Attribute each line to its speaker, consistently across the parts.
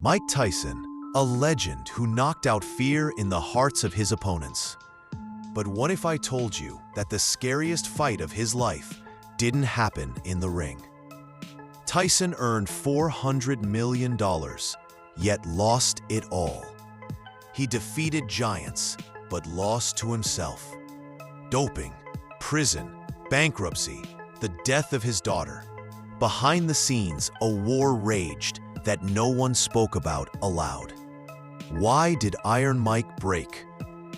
Speaker 1: Mike Tyson, a legend who knocked out fear in the hearts of his opponents. But what if I told you that the scariest fight of his life didn't happen in the ring? Tyson earned $400 million, yet lost it all. He defeated giants, but lost to himself. Doping, prison, bankruptcy, the death of his daughter. Behind the scenes, a war raged that no one spoke about aloud. Why did Iron Mike break?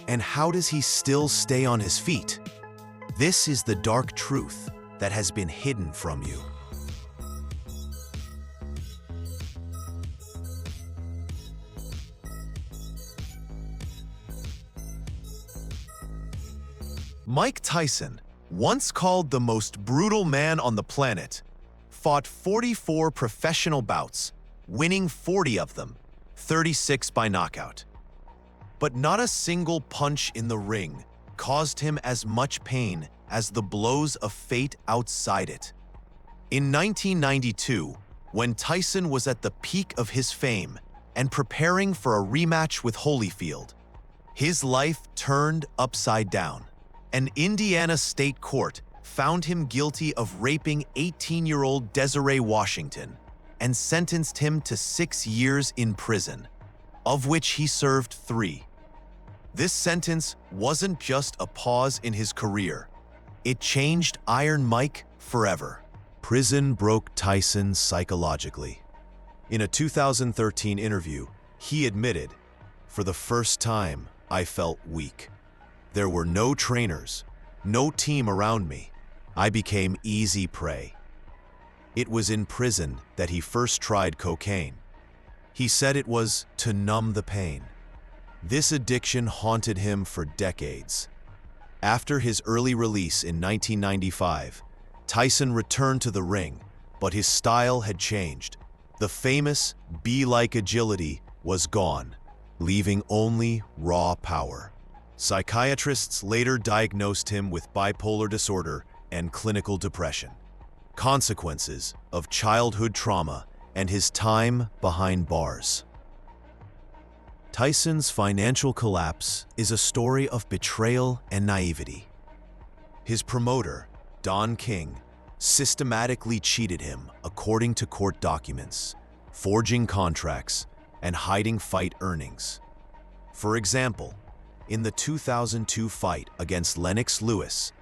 Speaker 1: And how does he still stay on his feet? This is the dark truth that has been hidden from you. Mike Tyson, once called the most brutal man on the planet, fought 44 professional bouts, winning 40 of them, 36 by knockout. But not a single punch in the ring caused him as much pain as the blows of fate outside it. In 1992, when Tyson was at the peak of his fame and preparing for a rematch with Holyfield, his life turned upside down. An Indiana state court found him guilty of raping 18-year-old Desiree Washington and sentenced him to 6 years in prison, of which he served 3. This sentence wasn't just a pause in his career. It changed Iron Mike forever. Prison broke Tyson psychologically. In a 2013 interview, he admitted, "For the first time, I felt weak. There were no trainers, no team around me. I became easy prey." It was in prison that he first tried cocaine. He said it was to numb the pain. This addiction haunted him for decades. After his early release in 1995, Tyson returned to the ring, but his style had changed. The famous bee-like agility was gone, leaving only raw power. Psychiatrists later diagnosed him with bipolar disorder and clinical depression, consequences of childhood trauma and his time behind bars. Tyson's financial collapse is a story of betrayal and naivety. His promoter, Don King, systematically cheated him according to court documents, forging contracts and hiding fight earnings. For example, in the 2002 fight against Lennox Lewis,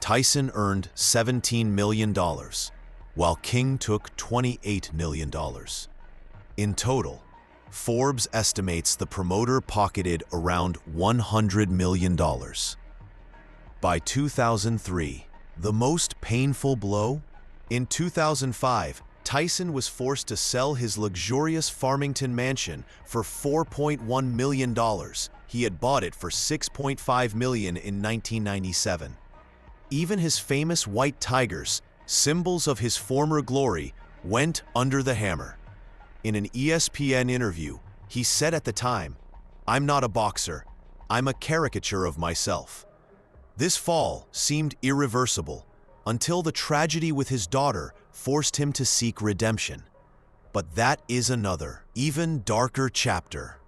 Speaker 1: Tyson earned $17 million, while King took $28 million. In total, Forbes estimates the promoter pocketed around $100 million. By 2003, the most painful blow? In 2005, Tyson was forced to sell his luxurious Farmington mansion for $4.1 million. He had bought it for $6.5 million in 1997. Even his famous white tigers, symbols of his former glory, went under the hammer. In an ESPN interview, he said at the time, "I'm not a boxer. I'm a caricature of myself." This fall seemed irreversible until the tragedy with his daughter forced him to seek redemption. But that is another, even darker chapter.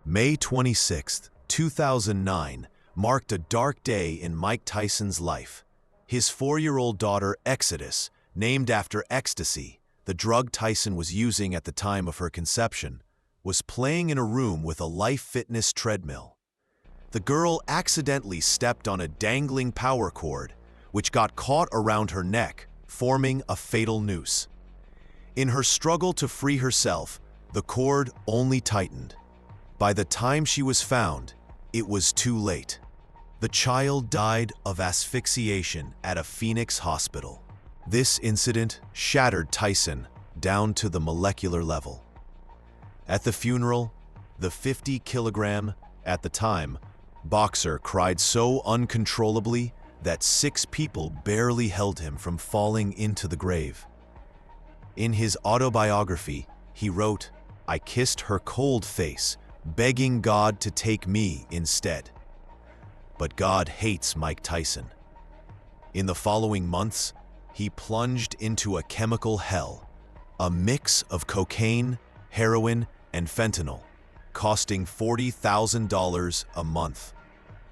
Speaker 1: May 26, 2009, marked a dark day in Mike Tyson's life. His 4-year-old daughter, Exodus, named after ecstasy, the drug Tyson was using at the time of her conception, was playing in a room with a Life Fitness treadmill. The girl accidentally stepped on a dangling power cord, which got caught around her neck, forming a fatal noose. In her struggle to free herself, the cord only tightened. By the time she was found, it was too late. The child died of asphyxiation at a Phoenix hospital. This incident shattered Tyson down to the molecular level. At the funeral, the 50-kilogram, at the time, boxer cried so uncontrollably that 6 people barely held him from falling into the grave. In his autobiography, he wrote, "I kissed her cold face, begging God to take me instead." But God hates Mike Tyson. In the following months, he plunged into a chemical hell, a mix of cocaine, heroin, and fentanyl, costing $40,000 a month.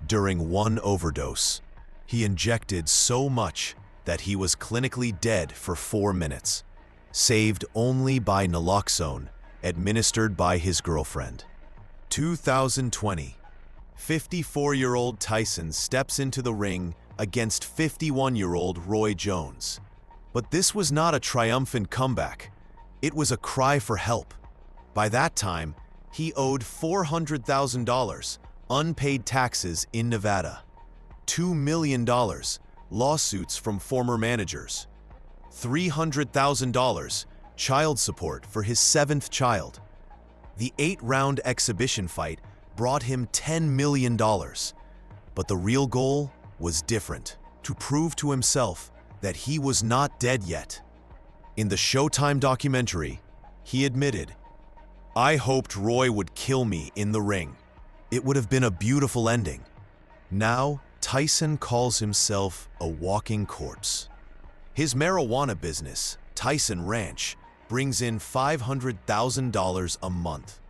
Speaker 1: During one overdose, he injected so much that he was clinically dead for 4 minutes, saved only by naloxone administered by his girlfriend. 2020, 54-year-old Tyson steps into the ring against 51-year-old Roy Jones. But this was not a triumphant comeback. It was a cry for help. By that time, he owed $400,000 unpaid taxes in Nevada, $2 million lawsuits from former managers, $300,000 child support for his 7th child. The 8-round exhibition fight brought him $10 million. But the real goal was different: to prove to himself that he was not dead yet. In the Showtime documentary, he admitted, "I hoped Roy would kill me in the ring. It would have been a beautiful ending." Now, Tyson calls himself a walking corpse. His marijuana business, Tyson Ranch, brings in $500,000 a month.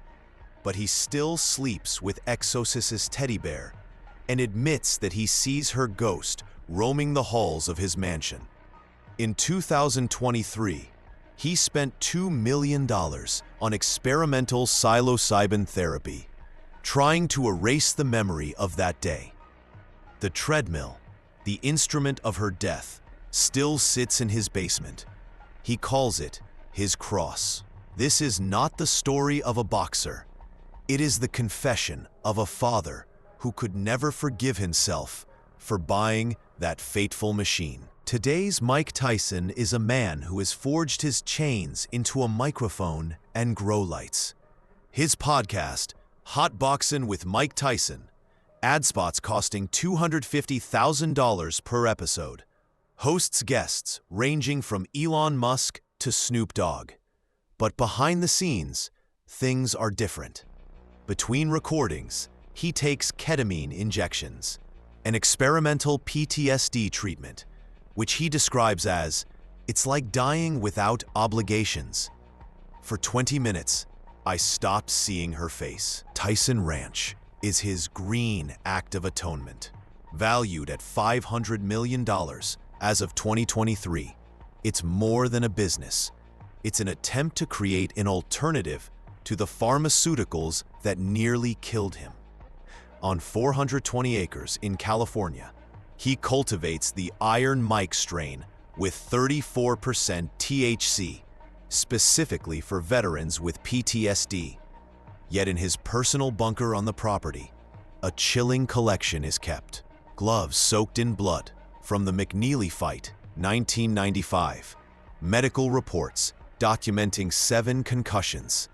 Speaker 1: But he still sleeps with Exorcist's teddy bear and admits that he sees her ghost roaming the halls of his mansion. In 2023, he spent $2 million on experimental psilocybin therapy, trying to erase the memory of that day. The treadmill, the instrument of her death, still sits in his basement. He calls it his cross. This is not the story of a boxer. It is the confession of a father who could never forgive himself for buying that fateful machine. Today's Mike Tyson is a man who has forged his chains into a microphone and grow lights. His podcast, Hot Boxin' with Mike Tyson, ad spots costing $250,000 per episode, hosts guests ranging from Elon Musk to Snoop Dogg. But behind the scenes, things are different. Between recordings, he takes ketamine injections, an experimental PTSD treatment, which he describes as, "It's like dying without obligations." For 20 minutes, I stopped seeing her face. Tyson Ranch is his green act of atonement, valued at $500 million as of 2023. It's more than a business. It's an attempt to create an alternative to the pharmaceuticals that nearly killed him. On 420 acres in California, he cultivates the Iron Mike strain with 34% THC, specifically for veterans with PTSD. Yet in his personal bunker on the property, a chilling collection is kept. Gloves soaked in blood from the McNeely fight, 1995. Medical reports documenting 7 concussions.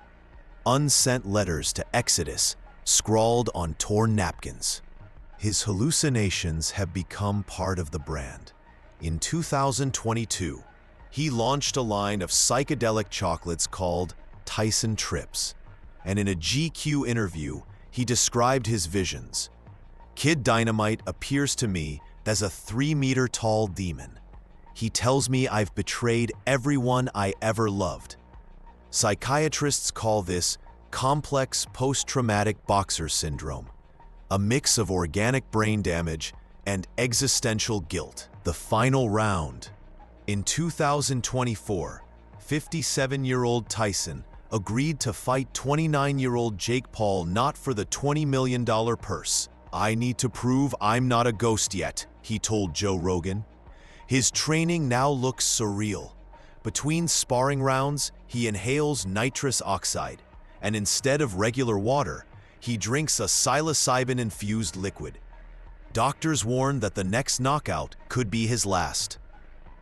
Speaker 1: Unsent letters to Exodus scrawled on torn napkins. His hallucinations have become part of the brand. In 2022, he launched a line of psychedelic chocolates called Tyson Trips, and in a GQ interview, he described his visions. "Kid Dynamite appears to me as a 3-meter-tall demon. He tells me I've betrayed everyone I ever loved." Psychiatrists call this complex post-traumatic boxer syndrome, a mix of organic brain damage and existential guilt. The final round. In 2024, 57-year-old Tyson agreed to fight 29-year-old Jake Paul not for the $20 million purse. "I need to prove I'm not a ghost yet," he told Joe Rogan. His training now looks surreal. Between sparring rounds, he inhales nitrous oxide, and instead of regular water, he drinks a psilocybin-infused liquid. Doctors warn that the next knockout could be his last.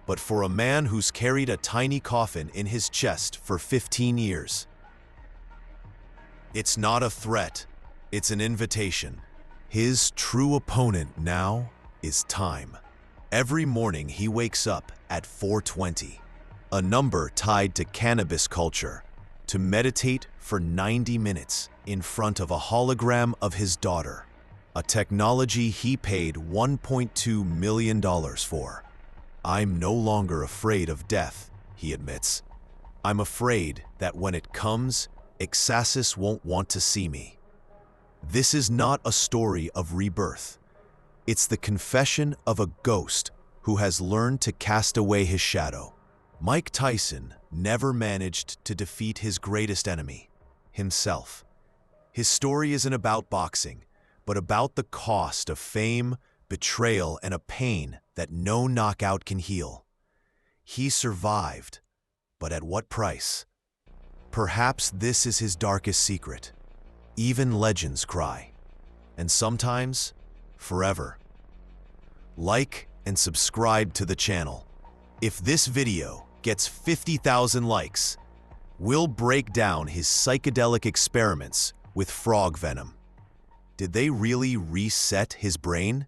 Speaker 1: But for a man who's carried a tiny coffin in his chest for 15 years, it's not a threat, it's an invitation. His true opponent now is time. Every morning he wakes up at 4:20, a number tied to cannabis culture, to meditate for 90 minutes in front of a hologram of his daughter, a technology he paid $1.2 million for. "I'm no longer afraid of death," he admits. "I'm afraid that when it comes, Ixasis won't want to see me. This is not a story of rebirth. It's the confession of a ghost who has learned to cast away his shadow. Mike Tyson never managed to defeat his greatest enemy, himself. His story isn't about boxing, but about the cost of fame, betrayal, and a pain that no knockout can heal. He survived, but at what price? Perhaps this is his darkest secret. Even legends cry, and sometimes, forever. Like and subscribe to the channel. If this video gets 50,000 likes, we'll break down his psychedelic experiments with frog venom. Did they really reset his brain?